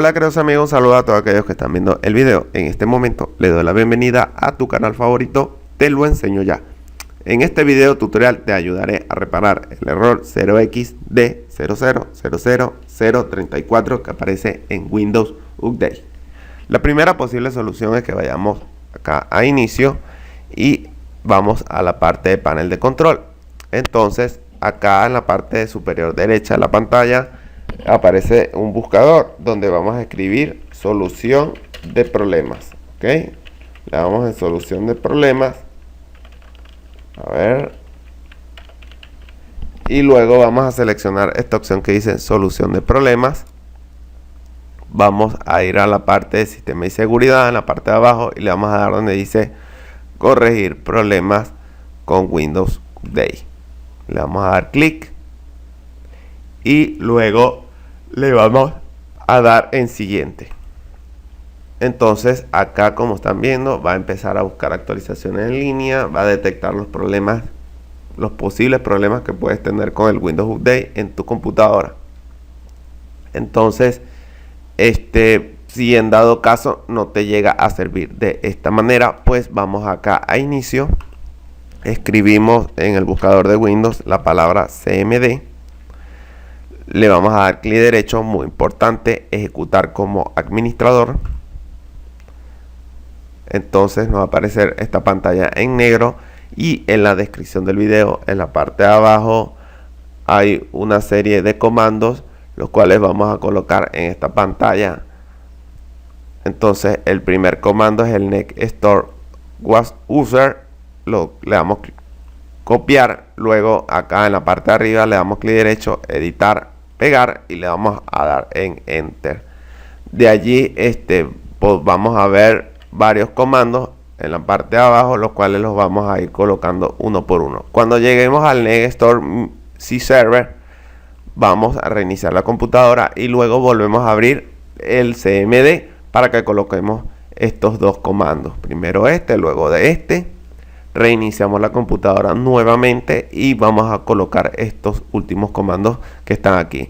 Hola queridos amigos, un saludo a todos aquellos que están viendo el video. En este momento les doy la bienvenida a tu canal favorito, Te lo enseño ya. En este video tutorial te ayudaré a reparar el error 0xD0000034 que aparece en Windows Update. La primera posible solución es que vayamos acá a inicio y vamos a la parte de panel de control. Entonces acá en la parte superior derecha de la pantalla aparece un buscador donde vamos a escribir solución de problemas. Ok, le damos en solución de problemas, a ver, y luego vamos a seleccionar esta opción que dice solución de problemas. Vamos a ir a la parte de sistema y seguridad en la parte de abajo y le vamos a dar donde dice corregir problemas con Windows Update. Le vamos a dar clic y luego le vamos a dar en siguiente. Entonces acá, como están viendo, va a empezar a buscar actualizaciones en línea, va a detectar los problemas, los posibles problemas que puedes tener con el Windows Update en tu computadora. Entonces si en dado caso no te llega a servir de esta manera, pues vamos acá a inicio, escribimos en el buscador de Windows la palabra CMD, le vamos a dar clic derecho, muy importante, ejecutar como administrador. Entonces nos va a aparecer esta pantalla en negro y en la descripción del video, en la parte de abajo, hay una serie de comandos los cuales vamos a colocar en esta pantalla. Entonces el primer comando es el next store was user, le damos copiar, luego acá en la parte de arriba le damos clic derecho, editar, pegar y le vamos a dar en enter. De allí pues vamos a ver varios comandos en la parte de abajo, los cuales los vamos a ir colocando uno por uno. Cuando lleguemos al next store C server, vamos a reiniciar la computadora y luego volvemos a abrir el CMD para que coloquemos estos dos comandos, primero luego de reiniciamos la computadora nuevamente y vamos a colocar estos últimos comandos que están aquí.